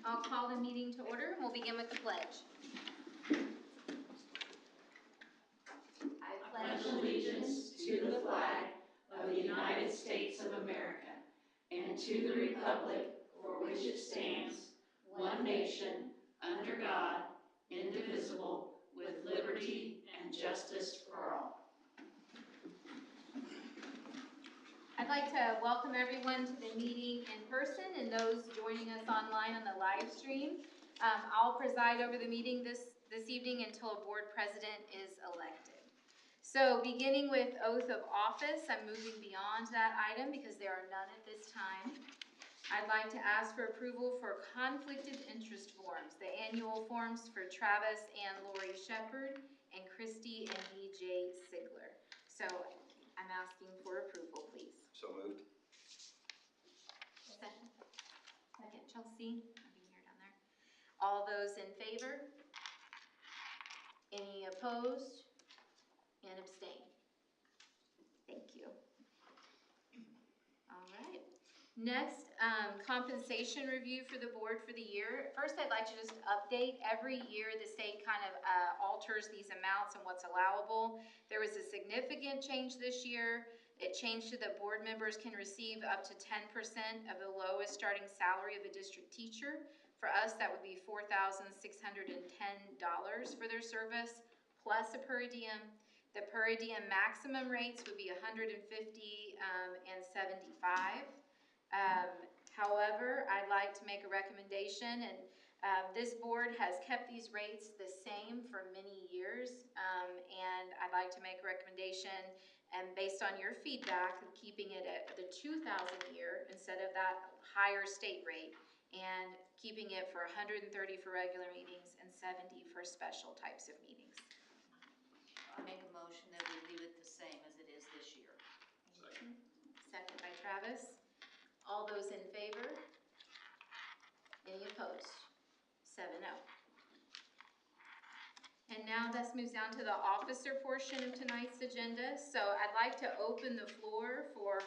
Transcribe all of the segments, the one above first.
I'll call the meeting to order and we'll begin with the pledge. I pledge allegiance to the flag of the United States of America and to the republic for which it stands, one nation, under God, indivisible, with liberty and justice for all. I'd like to welcome everyone to the meeting in person and those joining us online on the live stream. I'll preside over the meeting this evening until a board president is elected. So beginning with oath of office, I'm moving beyond that item because there are none at this time. I'd like to ask for approval for conflict of interest forms, the annual forms for Travis and Lori Shepard and Christy and DJ Sigler. So I'm asking for approval, please. So moved. Second, Chelsea. I'll be here down there. All those in favor? Any opposed? And abstain? Thank you. All right. Next, compensation review for the board for the year. First, I'd like to just update. Every year, the state kind of alters these amounts and what's allowable. There was a significant change this year. It changed to that board members can receive up to 10% of the lowest starting salary of a district teacher. For us, that would be $4,610 for their service, plus a per diem. The per diem maximum rates would be $150 and $75. However, I'd like to make a recommendation, and this board has kept these rates the same for many years, and I'd like to make a recommendation, and based on your feedback, of keeping it at the $2,000 a year instead of that higher state rate, and keeping it for $130 for regular meetings and $70 for special types of meetings. I make a motion that we leave it the same as it is this year. Second by Travis. All those in favor? Any opposed? 7-0. And now this moves down to the officer portion of tonight's agenda. So I'd like to open the floor for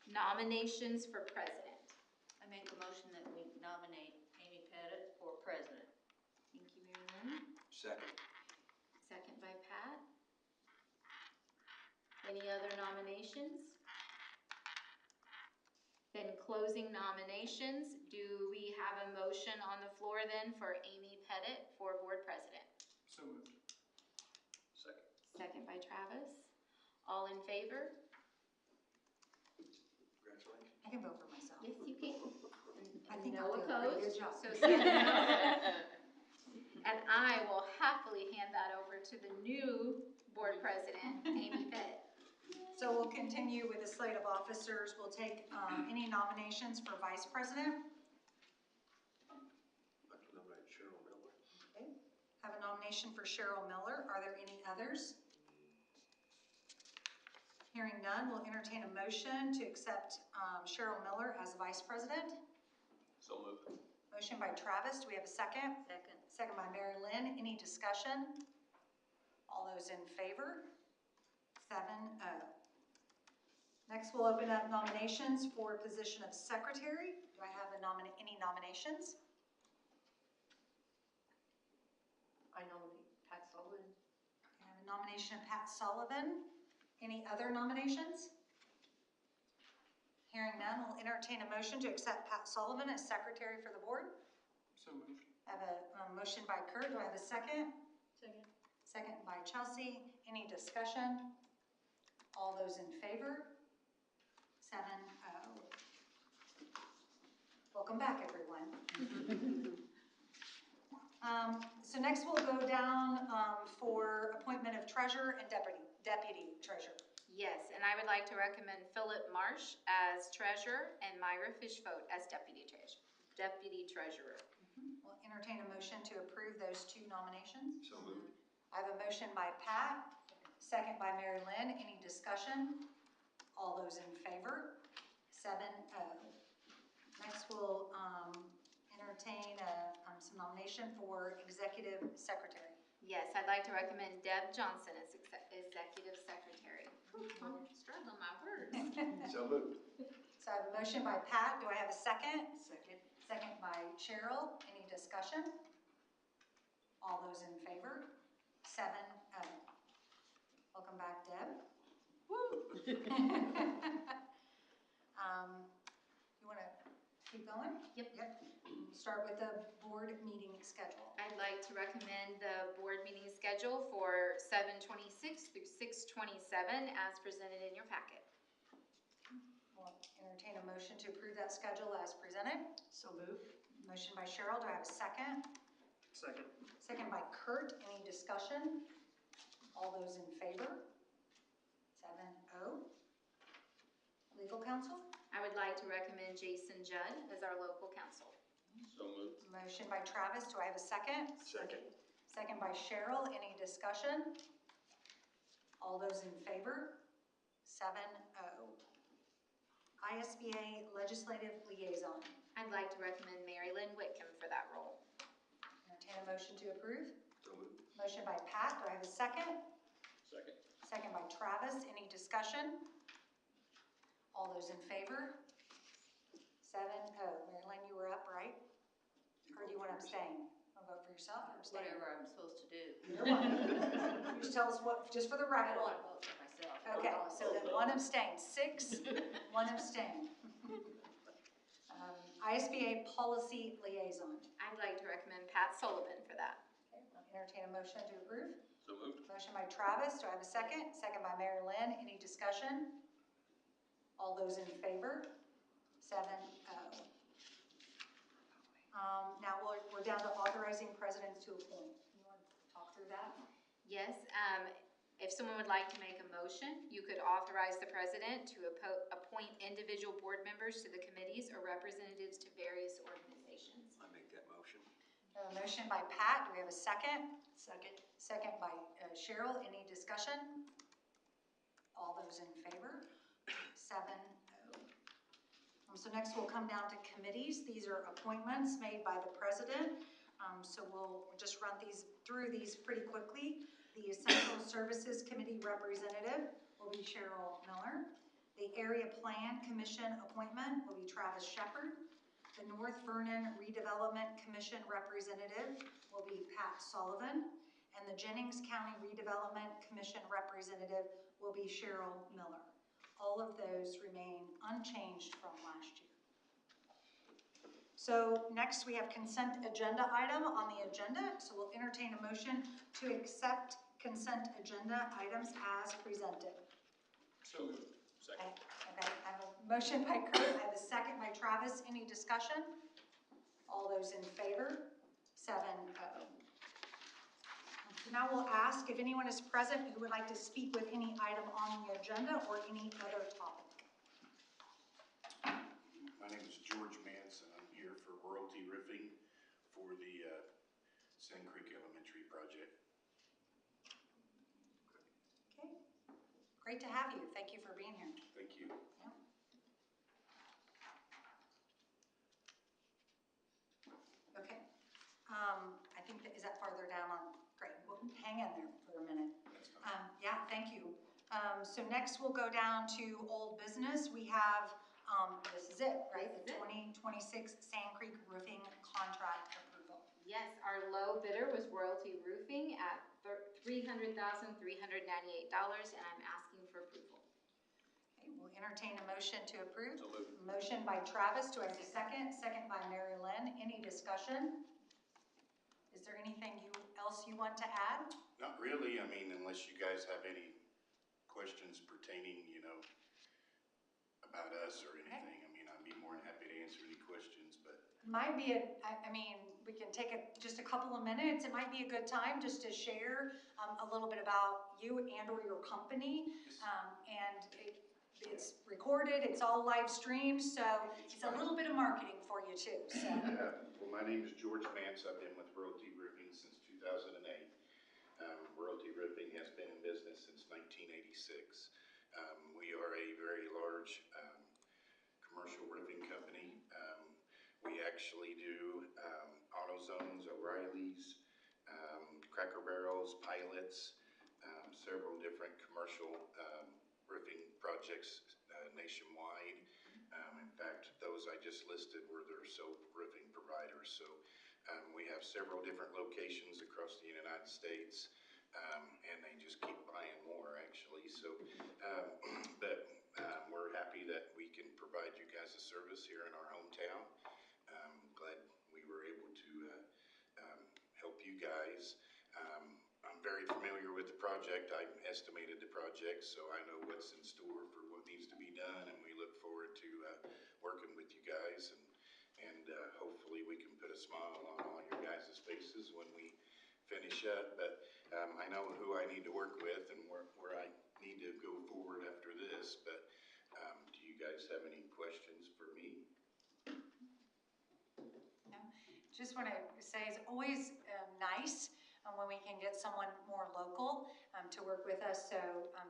nominations for president. I make a motion that we nominate Amy Pettit for president. Thank you, Mary Lynn. Second. Second by Pat. Any other nominations? Then closing nominations, do we have a motion on the floor then for Amy Pettit for board president? So moved. Second. Second by Travis. All in favor? Congratulations. I can vote for myself. Yes, you can. I think no I'll do a pretty opposed. good job. So 7-0. And I will happily hand that over to the new board president, Amy Pettit. So we'll continue with the slate of officers. We'll take any nominations for vice president. I'd like to nominate Cheryl Miller. Okay. Have a nomination for Cheryl Miller. Are there any others? Hearing none, we'll entertain a motion to accept Cheryl Miller as vice president. So moved. Motion by Travis. Do we have a second? Second. Second by Mary Lynn. Any discussion? All those in favor? 7-0. Next, we'll open up nominations for position of secretary. Do I have any nominations? I nominate Pat Sullivan. I have a nomination of Pat Sullivan. Any other nominations? Hearing none, we'll entertain a motion to accept Pat Sullivan as secretary for the board. So moved. I have a motion by Kurt. Do I have a second? Second. Second by Chelsea. Any discussion? All those in favor? 7-0. Welcome back, everyone. So next we'll go down for appointment of treasurer and deputy treasurer. Yes, and I would like to recommend Philip Marsh as treasurer and Myra Fishvote as deputy treasurer. We'll entertain a motion to approve those two nominations. So moved. I have a motion by Pat, second by Mary Lynn. Any discussion? All those in favor? 7-0. Next, we'll entertain some nomination for executive secretary. Yes, I'd like to recommend Deb Johnson as executive secretary. I'm struggling my words. So moved. So I have a motion by Pat. Do I have a second? Second. second by Cheryl. Any discussion? All those in favor? 7-0. Welcome back, Deb. Woo! You want to keep going? Yep. Start with the board meeting schedule. I'd like to recommend the board meeting schedule for 7/26 through 6/27 as presented in your packet. We'll entertain a motion to approve that schedule as presented. So moved. Motion by Cheryl. Do I have a second? Second. Second by Kurt. Any discussion? All those in favor? 7-0. Legal counsel? I would like to recommend Jason Judd as our local counsel. So moved. Motion by Travis. Do I have a second? Second. Second by Cheryl. Any discussion? All those in favor? 7-0. ISBA Legislative Liaison. I'd like to recommend Mary Lynn Whitcomb for that role. Entertain a motion to approve. So moved. Motion by Pat. Do I have a second? Second. Second by Travis. Any discussion? All those in favor? 7-0. Mary Lynn, you were up, right? Or do you want to abstain? Want to vote for yourself or abstain? Whatever I'm supposed to do. Either one. You just tell us what, just for the I record. don't want to vote for myself. Okay, so then one abstain. 6, 1 abstain. ISBA Policy Liaison. I'd like to recommend Pat Sullivan for that. Okay, I'll entertain a motion to approve. So moved. Motion by Travis. Do I have a second? Second by Mary Lynn. Any discussion? All those in favor? 7-0. Now we're down to authorizing presidents to appoint. You want to talk through that? Yes, if someone would like to make a motion, you could authorize the president to appoint individual board members to the committees or representatives to various organizations. I make that motion. A motion by Pat. Do we have a second? Second. Second by Cheryl. Any discussion? All those in favor? 7-0. So next we'll come down to committees. These are appointments made by the president. So we'll just run through these pretty quickly. The Essential Services Committee representative will be Cheryl Miller. The Area Plan Commission appointment will be Travis Shepard. The North Vernon Redevelopment Commission representative will be Pat Sullivan. And the Jennings County Redevelopment Commission representative will be Cheryl Miller. All of those remain unchanged from last year. So next we have consent agenda item on the agenda. So we'll entertain a motion to accept consent agenda items as presented. So moved. Second. Okay, I have a motion by Kurt, I have a second by Travis. Any discussion? All those in favor? 7-0. So now we'll ask if anyone is present who would like to speak with any item on the agenda or any other topic. My name is George Manson. I'm here for royalty riffing for the Sand Creek Elementary project. Okay, great to have you. Thank you for being here. Thank you. Okay, I think is that farther down on, great, well, hang in there for a minute. Yeah, thank you. So next we'll go down to old business. We have, this is it, right? The 2026 Sand Creek Roofing Contract Approval. Yes, our low bidder was Royalty Roofing at $300,398, and I'm asking for approval. Okay, we'll entertain a motion to approve. So moved. Motion by Travis, do I have a second? Second by Mary Lynn. Any discussion? Is there anything else you want to add? Not really. I mean, unless you guys have any questions pertaining, about us or anything. I mean, I'd be more than happy to answer any questions, but. Might be I mean, we can take just a couple of minutes. It might be a good time just to share a little bit about you and or your company. And it's recorded, it's all live streamed, so it's a little bit of marketing for you too, so. Well, my name is George Mance. I've been with Royalty Roofing since 2008. Royalty Roofing has been in business since 1986. We are a very large commercial roofing company. We actually do AutoZones, O'Reilly's, Cracker Barrels, Pilots, several different commercial roofing projects nationwide. In fact, those I just listed were their sole roofing So we have several different locations across the United States, and they just keep buying more, actually. So, we're happy that we can provide you guys a service here in our hometown. Glad we were able to help you guys. I'm very familiar with the project. I estimated the project, so I know what's in store for what needs to be done, and we look forward to working with you guys, and hopefully we can put a smile on all your guys' faces when we finish up. But I know who I need to work with and where I need to go forward after this. But do you guys have any questions for me? Just want to say it's always nice when we can get someone more local to work with us. So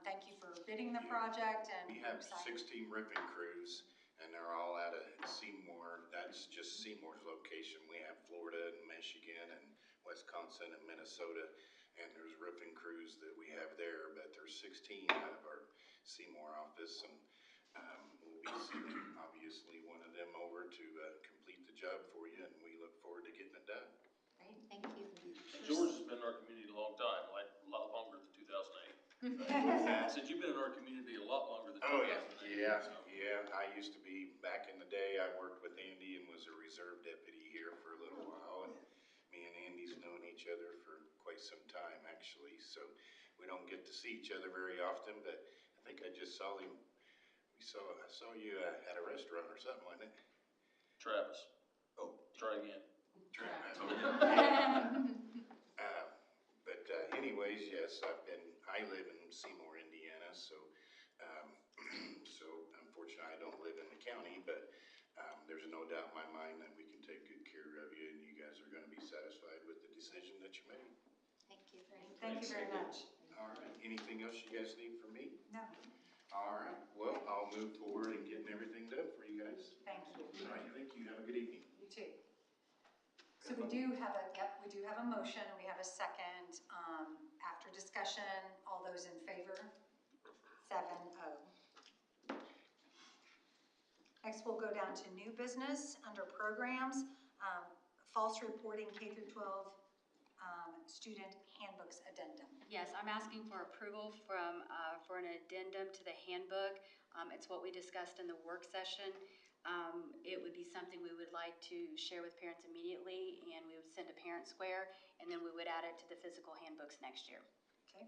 thank you for bidding the project. And We have 16 ripping crews, and they're all out of Seymour. That's just Seymour's location. We have Florida and Michigan and Wisconsin and Minnesota, and there's ripping crews that we have there, but there's 16 out of our Seymour office, and we'll be sending obviously one of them over to complete the job for you, and we look forward to getting it done. Great, thank you. George has been in our community a long time, like a lot longer than 2008. I said, you've been in our community a lot longer than 2008. Oh, yeah. So. Yeah, I used to be, back in the day, I worked with Andy and was a reserve deputy here for a little while, and me and Andy's known each other for quite some time, actually, so we don't get to see each other very often, but I think I just saw him, I saw you at a restaurant or something, wasn't it? Travis. Oh. Try again. But anyways, yes, I live in Seymour, Indiana, so unfortunately I don't live in the county, but there's no doubt in my mind that we can take good care of you, and you guys are gonna be satisfied with the decision that you made. Thank you. Thank you very much. All right, anything else you guys need from me? No, All right, well, I'll move forward and getting everything done for you guys. thank you. All right, thank you, have a good evening. You too. So we do have a motion, we have a second. After discussion, all those in favor? 7-0. Next, we'll go down to new business under programs, false reporting K through 12 student handbooks addendum. Yes, I'm asking for approval for an addendum to the handbook. It's what we discussed in the work session. It would be something we would like to share with parents immediately, and we would send a parent square, and then we would add it to the physical handbooks next year. Okay.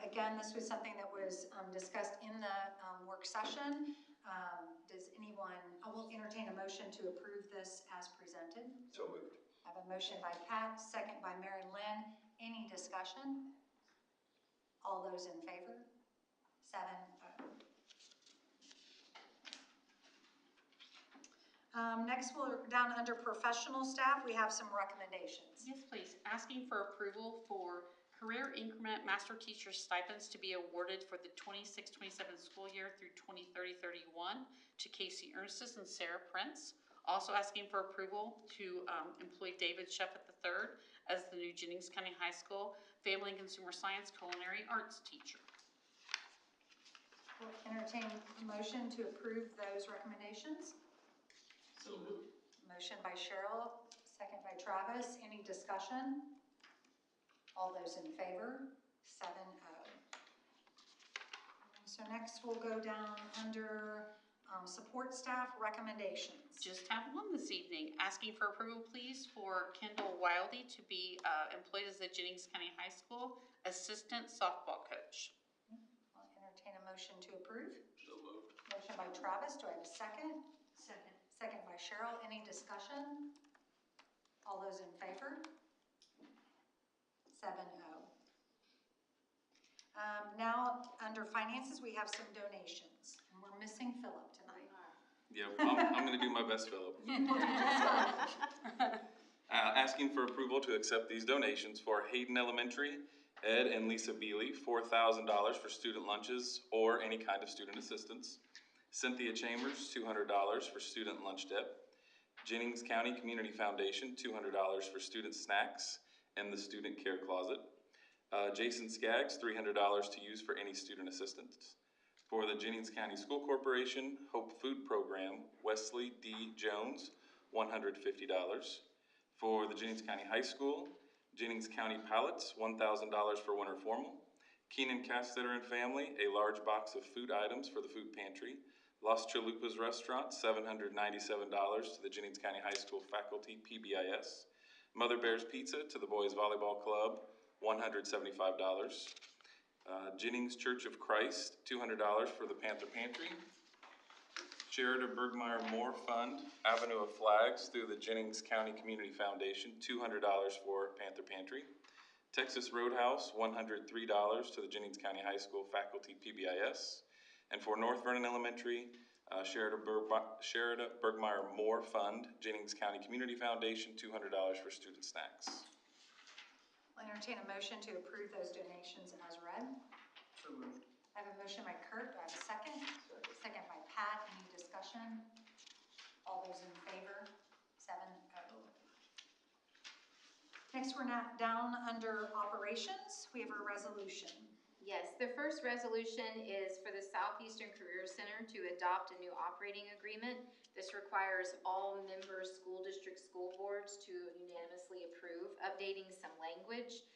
Again, this was something that was discussed in the work session. Does anyone, I will entertain a motion to approve this as presented. So moved. I have a motion by Pat, second by Mary Lynn. Any discussion? All those in favor? 7-0. Next, we're down under professional staff. We have some recommendations. Yes, please. Asking for approval for career increment master teacher stipends to be awarded for the 26-27 school year through 2030-31 to Casey Ernstis and Sarah Prince. Also asking for approval to employ David Sheffett III as the new Jennings County High School Family and Consumer Science Culinary Arts teacher. We'll entertain a motion to approve those recommendations. So moved. Motion by Cheryl, second by Travis. Any discussion? All those in favor? 7-0. So next we'll go down under support staff recommendations. Just have one this evening. Asking for approval, please, for Kendall Wildy to be employed as the Jennings County High School Assistant Softball Coach. I'll entertain a motion to approve. So moved. Motion by Travis. Do I have a second? Second. Second by Cheryl. Any discussion? All those in favor? 7-0. Now, under finances, we have some donations. And we're missing Philip tonight. Yep, I'm going to do my best, Philip. Asking for approval to accept these donations for Hayden Elementary, Ed and Lisa Beely, $4,000 for student lunches or any kind of student assistance. Cynthia Chambers, $200 for student lunch tip. Jennings County Community Foundation, $200 for student snacks and the student care closet. Jason Skaggs, $300 to use for any student assistance. For the Jennings County School Corporation Hope Food Program, Wesley D. Jones, $150. For the Jennings County High School, Jennings County Pallets, $1,000 for winter formal. Keenan Castetter and Family, a large box of food items for the food pantry. Las Chalupas Restaurant, $797 to the Jennings County High School faculty PBIS. Mother Bear's Pizza to the Boys Volleyball Club, $175. Jennings Church of Christ, $200 for the Panther Pantry. Sherida Bergmeyer Moore Fund, Avenue of Flags through the Jennings County Community Foundation, $200 for Panther Pantry. Texas Roadhouse, $103 to the Jennings County High School faculty PBIS. And for North Vernon Elementary, Sherida Bergmeyer Moore Fund, Jennings County Community Foundation, $200 for student snacks. I'll entertain a motion to approve those donations as read. So moved. I have a motion by Kurt, do I have a second? Second by Pat, any discussion? All those in favor? 7-0. Next, we're not down under operations. We have a resolution. Yes, the first resolution is for the Southeastern Career Center to adopt a new operating agreement. This requires all member school district school boards to unanimously approve, updating some language,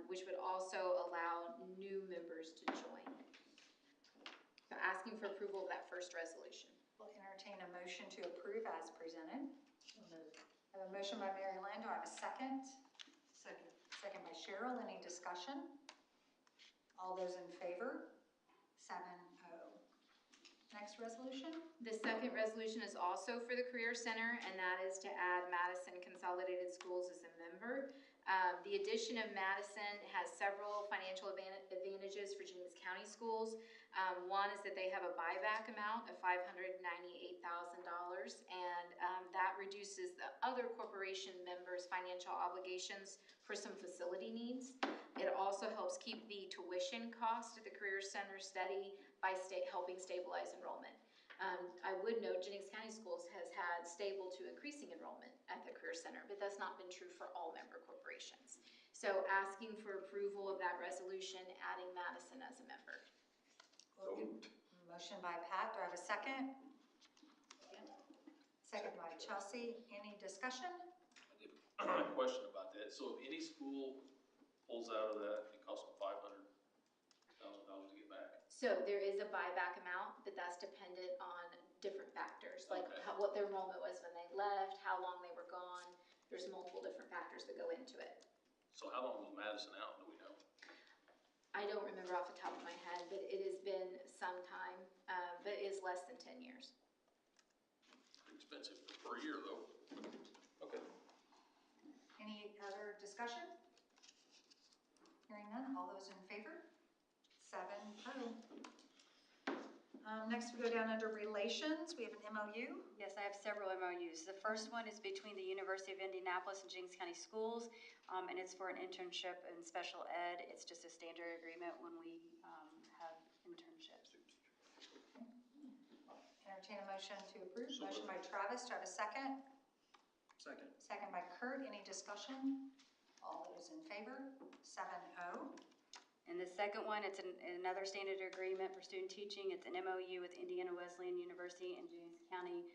which would also allow new members to join. So asking for approval of that first resolution. We'll entertain a motion to approve as presented. I have a motion by Mary Lynn, do I have a second? Second. Second by Cheryl, any discussion? All those in favor? 7-0. Next resolution? The second resolution is also for the Career Center, and that is to add Madison Consolidated Schools as a member. The addition of Madison has several financial advantages for Jennings County schools. One is that they have a buyback amount of $598,000, and that reduces the other corporation members' financial obligations for some facility needs. It also helps keep the tuition cost at the Career Center steady by helping stabilize enrollment. I would note Jennings County Schools has had stable to increasing enrollment at the Career Center, but that's not been true for all member corporations. So asking for approval of that resolution, adding Madison as a member. Motion by Pat, do I have a second? Second by Chelsea, any discussion? I have a question about that. So if any school pulls out of that, it costs them $500,000 to get back? So there is a buyback amount, but that's dependent on different factors, like Okay. what their enrollment was when they left, how long they were gone. There's multiple different factors that go into it. So how long was Madison out, do we know? I don't remember off the top of my head, but it has been some time, but it is less than 10 years. Expensive for a year, though. Okay. Any other discussion? Hearing none, all those in favor? 7-0. Next, we go down under relations. We have an MOU. Yes, I have several MOUs. The first one is between the University of Indianapolis and Jennings County Schools, and it's for an internship in special ed. It's just a standard agreement when we have internships. Entertain a motion to approve. Motion by Travis, do I have a second? Second. Second by Kurt, any discussion? All those in favor? 7-0. And the second one, it's another standard agreement for student teaching. It's an MOU with Indiana Wesleyan University and Jennings County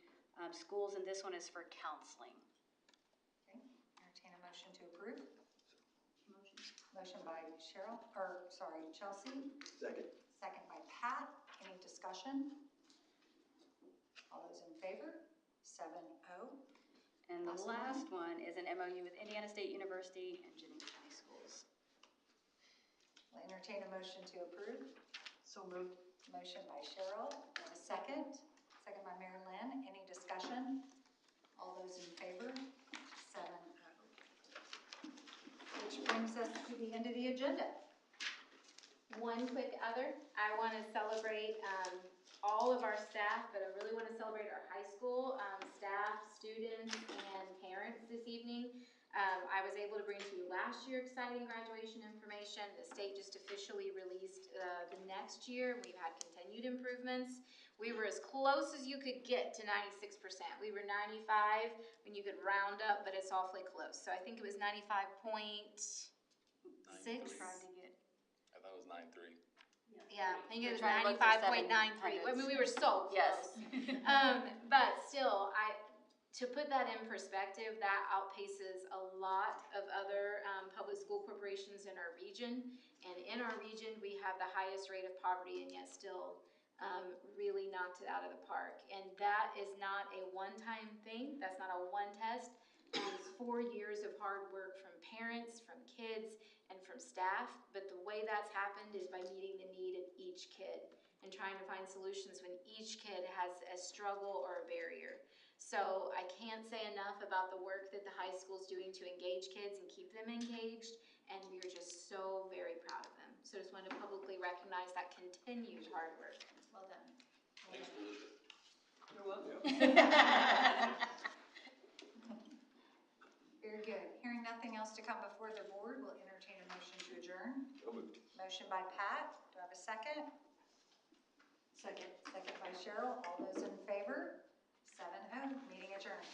Schools, and this one is for counseling. Okay, entertain a motion to approve. Motion by Chelsea. Second. Second by Pat, any discussion? All those in favor? 7-0. And the last one is an MOU with Indiana State University and Jennings County Schools. I'll entertain a motion to approve. So moved. Motion by Cheryl, and a second. Second by Mary Lynn. Any discussion? All those in favor? 7-0. Which brings us to the end of the agenda. One quick other, I want to celebrate all of our staff, but I really want to celebrate our high school staff, students, and parents this evening. I was able to bring to you last year exciting graduation information. The state just officially released the next year. We've had continued improvements. We were as close as you could get to 96%. We were 95 when you could round up, but it's awfully close. So I think it was 95.6. Tried to get. I thought it was 9.3. Yeah, I think it was We're trying to look for 95.93. I mean, we were so close. Yes. But still, To put that in perspective, that outpaces a lot of other public school corporations in our region. And in our region, we have the highest rate of poverty and yet still really knocked it out of the park. And that is not a one-time thing. That's not a one test. It's 4 years of hard work from parents, from kids, and from staff. But the way that's happened is by meeting the need of each kid and trying to find solutions when each kid has a struggle or a barrier. So I can't say enough about the work that the high school is doing to engage kids and keep them engaged, and we are just so very proud of them. So just wanted to publicly recognize that continued hard work. Well done. Thanks, Elizabeth. You're welcome. Very good. Hearing nothing else to come before the board, we'll entertain a motion to adjourn. So moved. Motion by Pat. Do I have a second? Second. Second by Cheryl. All those in favor? 7-0. Meeting adjourned.